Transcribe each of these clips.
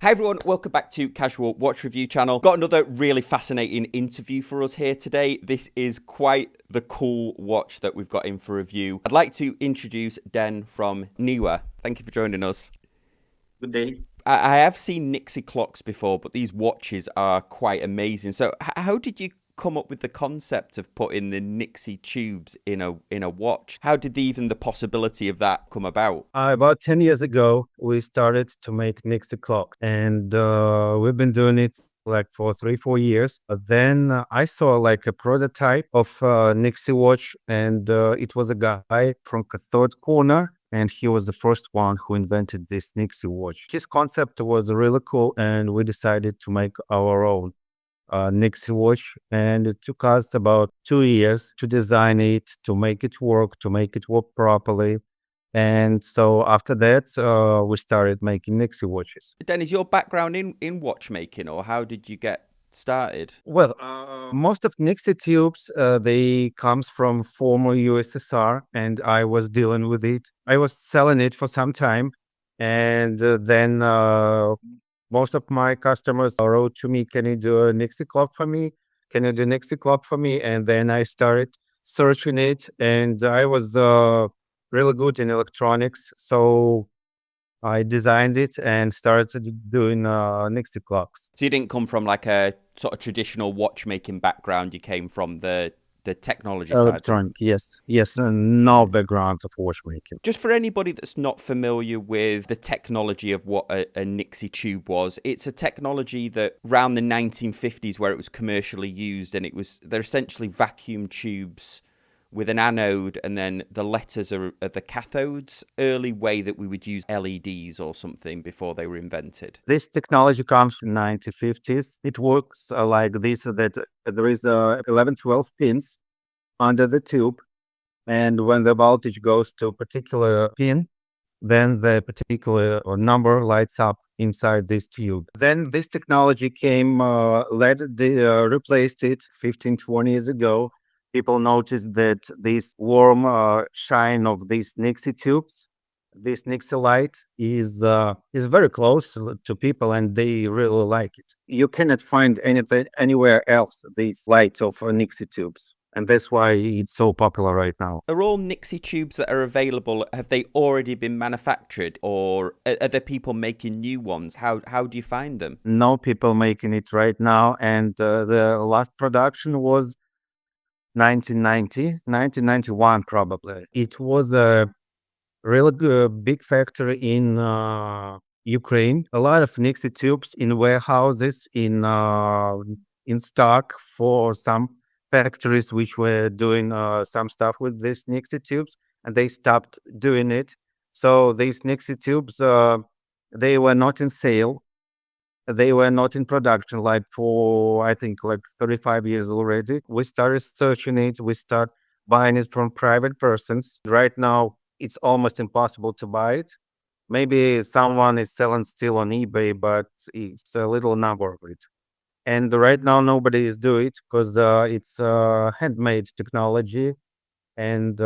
Hi everyone, welcome back to Casual Watch Review channel. Got another really fascinating interview for us here today. This is quite the cool watch that we've got in for review. I'd like to introduce Den from NIWA. Thank you for joining us. Good day. I have seen Nixie clocks before, but these watches are quite amazing. So how did you come up with the concept of putting the Nixie tubes in a watch? How did even the possibility of that come about? About 10 years ago, we started to make Nixie clocks, and we've been doing it like for 3, 4 years. But then I saw like a prototype of Nixie watch, and it was a guy from Cathode Corner, and he was the first one who invented this Nixie watch. His concept was really cool, and we decided to make our own Nixie watch, and it took us about 2 years to design it, to make it work properly. And so after that, we started making Nixie watches. Den, is your background in watchmaking, or how did you get started? Well, most of Nixie tubes they comes from former USSR, and I was dealing with it. I was selling it for some time, and then most of my customers wrote to me, "Can you do a Nixie clock for me? Can you do Nixie clock for me?" And then I started searching it, and I was really good in electronics, so I designed it and started doing Nixie clocks. So you didn't come from like a sort of traditional watchmaking background. You came from the technology side. Electronic, yes, yes, and no background of watchmaking. Just for anybody that's not familiar with the technology of what a Nixie tube was, it's a technology that around the 1950s where it was commercially used, and they're essentially vacuum tubes with an anode, and then the letters are the cathodes. Early way that we would use LEDs or something before they were invented. This technology comes from 1950s. It works like this: that there is 11, 12 pins under the tube, and when the voltage goes to a particular pin, then the particular number lights up inside this tube. Then this technology came, replaced it 15, 20 years ago. People noticed that this warm shine of these Nixie tubes, this Nixie light is very close to people, and they really like it. You cannot find anything anywhere else these lights of Nixie tubes, and that's why it's so popular right now. Are all Nixie tubes that are available, have they already been manufactured, or are there people making new ones? How do you find them? No people making it right now, and the last production was 1990, 1991 probably. It was a really good, big factory in Ukraine. A lot of Nixie tubes in warehouses in stock for some factories which were doing some stuff with these Nixie tubes, and they stopped doing it. So these Nixie tubes, they were not in sale. They were not in production like for I think like 35 years already. We started searching it. We start buying it from private persons. Right now, it's almost impossible to buy it. Maybe someone is selling still on eBay, but it's a little number of it. And right now, nobody is doing it because it's handmade technology. And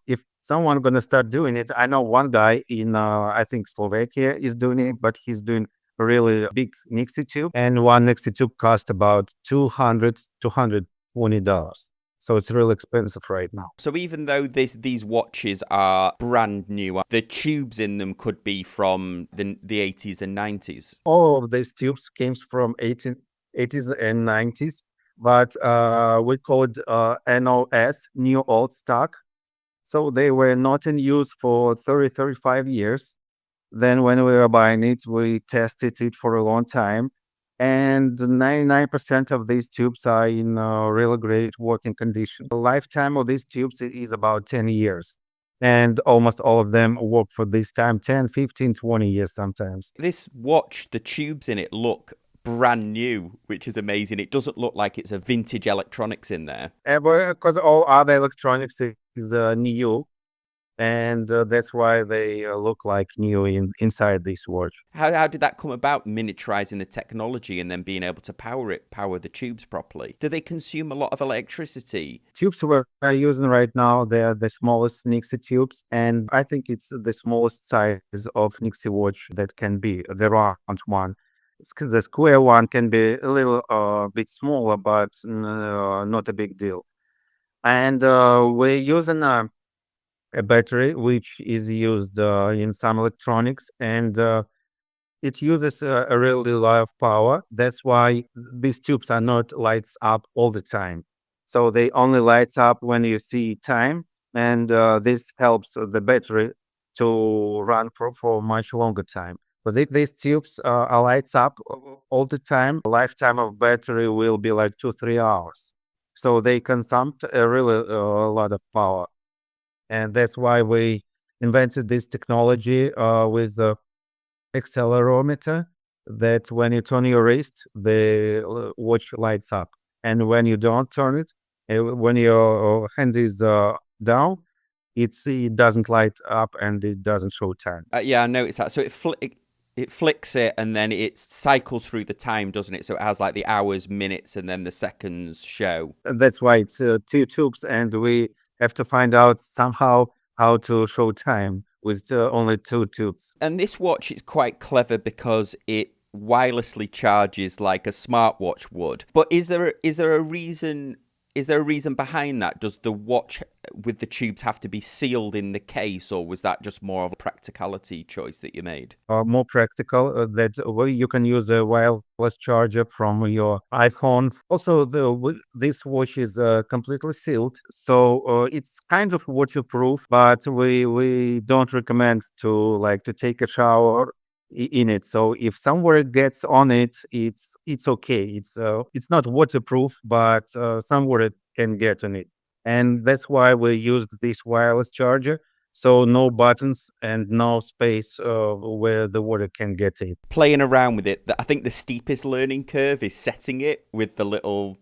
if someone gonna start doing it, I know one guy in I think Slovakia is doing it, but he's doing a really big Nixie tube, and one Nixie tube cost about 220 dollars. So it's really expensive right now. So even though these watches are brand new, the tubes in them could be from the 80s and 90s. All of these tubes came from 1880s and 90s, but we call it NOS, new old stock. So they were not in use for 30, 35 years. Then when we were buying it, we tested it for a long time. And 99% of these tubes are in really great working condition. The lifetime of these tubes is about 10 years. And almost all of them work for this time 10, 15, 20 years sometimes. This watch, the tubes in it look brand new, which is amazing. It doesn't look like it's a vintage electronics in there. Because all other electronics is new. and that's why they look like new inside this watch. How did that come about, miniaturizing the technology and then being able to power the tubes properly? Do they consume a lot of electricity? Tubes we're using right now, they're the smallest Nixie tubes, and I think it's the smallest size of Nixie watch that can be. The round one. The square one can be a little bit smaller, but not a big deal. And we're using a battery which is used in some electronics, and it uses a really lot of power. That's why these tubes are not lights up all the time. So they only lights up when you see time, and this helps the battery to run for much longer time. But if these tubes are lights up all the time, lifetime of battery will be like 2-3 hours. So they consume a really lot of power, and that's why we invented this technology with accelerometer, that when you turn your wrist, the watch lights up. And when you don't turn it, when your hand is down, it doesn't light up and it doesn't show time. Yeah, I noticed that. So it flicks it and then it cycles through the time, doesn't it? So it has like the hours, minutes, and then the seconds show. And that's why it's two tubes, and we have to find out somehow how to show time with only two tubes. And this watch is quite clever because it wirelessly charges like a smartwatch would. But is there a reason? Is there a reason behind that? Does the watch with the tubes have to be sealed in the case, or was that just more of a practicality choice that you made? More practical, that way you can use a wireless charger from your iPhone. Also, this watch is completely sealed, so it's kind of waterproof, but we don't recommend to take a shower in it. So if somewhere gets on it, it's okay. It's not waterproof, but somewhere it can get on it, and that's why we used this wireless charger. So no buttons and no space where the water can get in. Playing around with it, I think the steepest learning curve is setting it with the little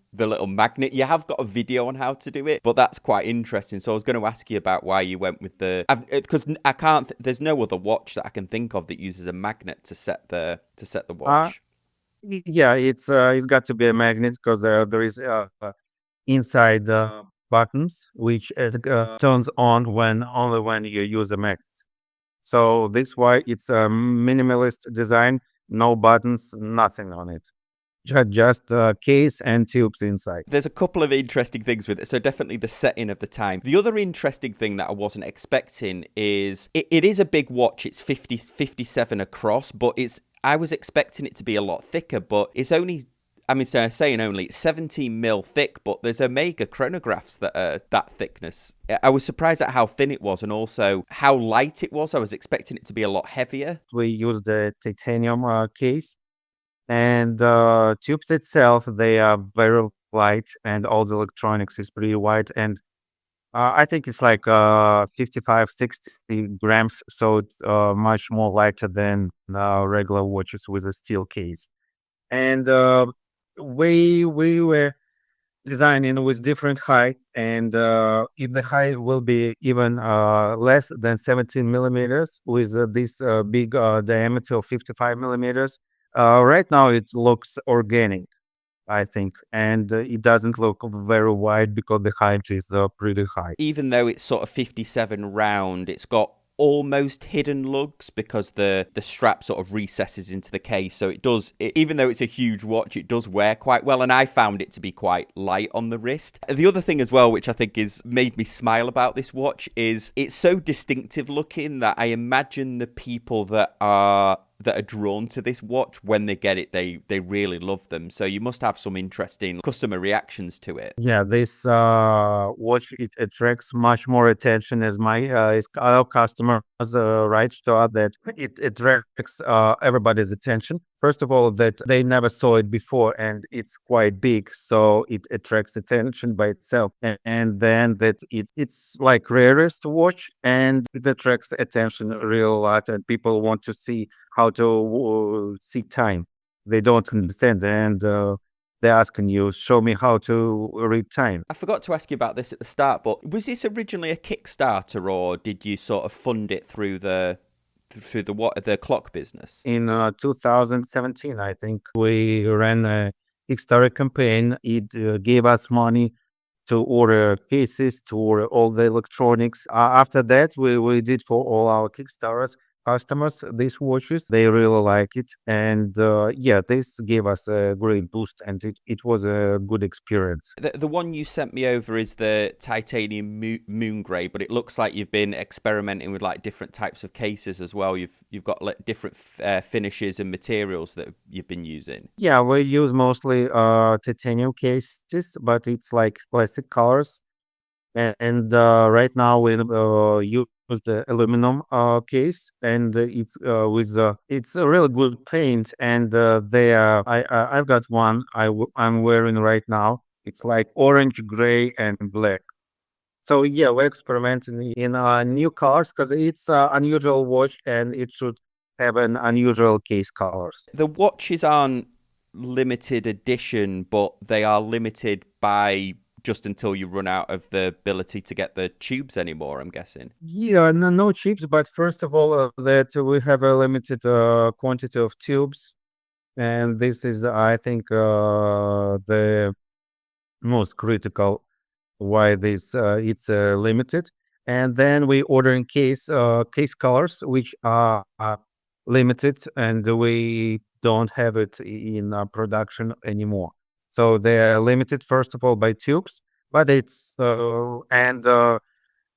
magnet. You have got a video on how to do it, but that's quite interesting. So I was going to ask you about why you went with because I can't. There's no other watch that I can think of that uses a magnet to set the Uh, watch. yeah, it's got to be a magnet because there is inside buttons which turns on when only when you use a magnet. So this why it's a minimalist design, no buttons, nothing on it. Just case and tubes inside. There's a couple of interesting things with it. So definitely the setting of the time. The other interesting thing that I wasn't expecting is it is a big watch. It's 57 across, but I was expecting it to be a lot thicker, but it's only, I mean, so I'm saying only it's 17 mil thick, but there's Omega chronographs that are that thickness. I was surprised at how thin it was and also how light it was. I was expecting it to be a lot heavier. We use the titanium case, and tubes itself, they are very light, and all the electronics is pretty light, and I think it's like 55, 60 grams, so it's much more lighter than regular watches with a steel case. And we were designing with different height, and if the height will be even less than 17 millimeters with this big diameter of 55 millimeters. Right now it looks organic, I think, and it doesn't look very wide because the height is pretty high. Even though it's sort of 57 round, it's got almost hidden lugs because the strap sort of recesses into the case, so even though it's a huge watch, it does wear quite well, and I found it to be quite light on the wrist. The other thing as well, which I think is made me smile about this watch, is it's so distinctive looking that I imagine the people that are drawn to this watch, when they get it, they really love them. So you must have some interesting customer reactions to it. Yeah, this watch, it attracts much more attention as as our customers right start that it attracts everybody's attention. First of all, that they never saw it before, and it's quite big, so it attracts attention by itself. And then that it's like rarest watch, and it attracts attention real lot, and people want to see how to see time. They don't understand, and they're asking you, show me how to read time. I forgot to ask you about this at the start, but was this originally a Kickstarter, or did you sort of fund it through the clock business? In 2017, I think we ran a Kickstarter campaign. It gave us money to order cases, to order all the electronics. After that, we did for all our Kickstarters customers these watches. They really like it. And yeah, this gave us a great boost, and it was a good experience. The one you sent me over is the titanium moon grey, but it looks like you've been experimenting with like different types of cases as well. You've got like different finishes and materials that you've been using. Yeah, we use mostly titanium cases, but it's like classic colors. And right now we use the aluminum case, and it's a really good paint. And I've got one I'm wearing right now. It's like orange, gray, and black. So yeah, we're experimenting in new colors because it's unusual watch and it should have an unusual case colors. The watches aren't limited edition, but they are limited by just until you run out of the ability to get the tubes anymore, I'm guessing. Yeah, no chips, but first of all, that we have a limited quantity of tubes, and this is, I think, the most critical why this it's limited. And then we order in case colors, which are limited, and we don't have it in production anymore. So they're limited first of all by tubes, but it's and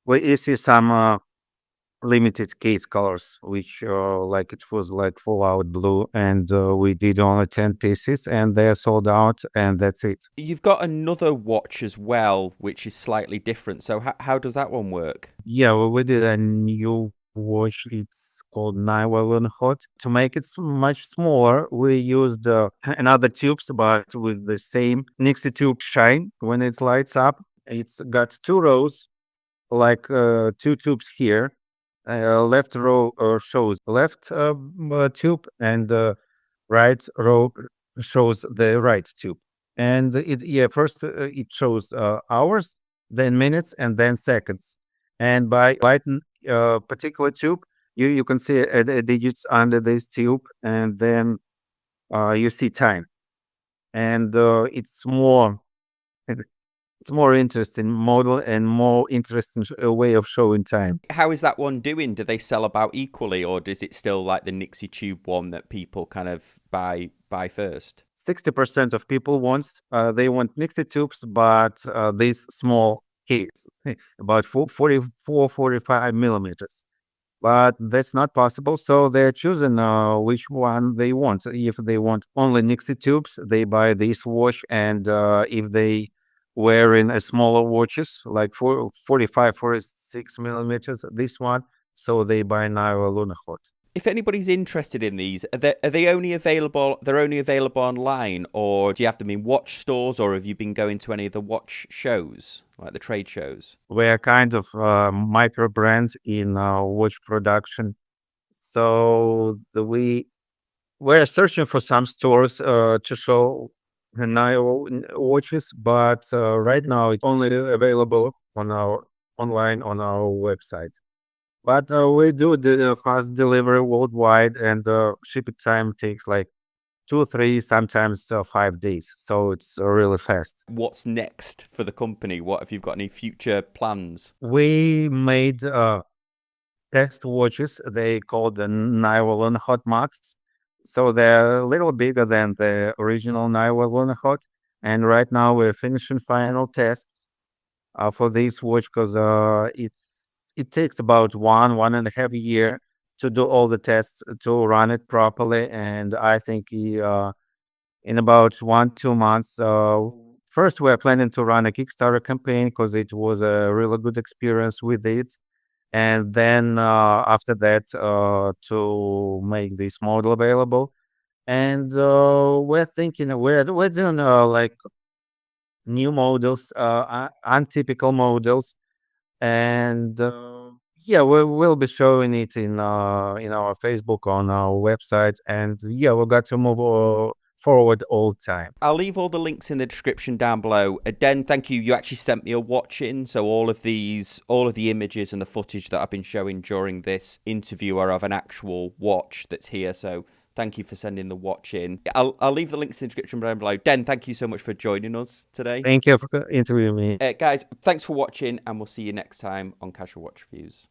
we issue some limited case colors, which like it was like Fallout Blue, and we did only 10 pieces, and they're sold out, and that's it. You've got another watch as well, which is slightly different. So how does that one work? Yeah, well, we did a new watch. It's called NIWA Hot. To make it much smaller, we used another tubes, but with the same Nixie tube shine when it lights up. It's got two rows, like two tubes here. Left row shows left tube, and right row shows the right tube. And first it shows hours, then minutes, and then seconds. And by lighting particular tube, you can see the digits under this tube, and then you see time. And it's more interesting model and more interesting way of showing time. How is that one doing? Do they sell about equally, or is it still like the Nixie Tube one that people kind of buy first? 60% of people they want Nixie tubes, but this small case, about 45 millimeters. But that's not possible, so they're choosing which one they want. If they want only Nixie tubes, they buy this watch, and if they wearing a smaller watches like 45, 46 millimeters, this one, so they buy now a Luna Hot. If anybody's interested in these, are they only available? They're only available online, or do you have them in watch stores, or have you been going to any of the watch shows, like the trade shows? We're kind of micro brand in watch production, so we're searching for some stores to show the Nile watches, but right now it's only available on our online on our website. But we do the fast delivery worldwide, and shipping time takes like 2, 3, sometimes 5 days. So it's really fast. What's next for the company? What have you got any future plans? We made test watches. They called the NIWA Hot Max. So they're a little bigger than the original NIWA Hot. And right now we're finishing final tests for this watch because it takes about 1.5 year to do all the tests to run it properly. And I think in about 1, 2 months, first we're planning to run a Kickstarter campaign because it was a really good experience with it. And then after that, to make this model available. And we're thinking we're doing like new models, untypical models, and yeah, we'll be showing it in our Facebook, on our website, and yeah, we got to move forward all the time. I'll leave all the links in the description down below. Den, thank you. You actually sent me a watch in, so all of the images and the footage that I've been showing during this interview are of an actual watch that's here. So thank you for sending the watch in. I'll leave the links in the description down below. Den, thank you so much for joining us today. Thank you for interviewing me. Guys, thanks for watching, and we'll see you next time on Casual Watch Reviews.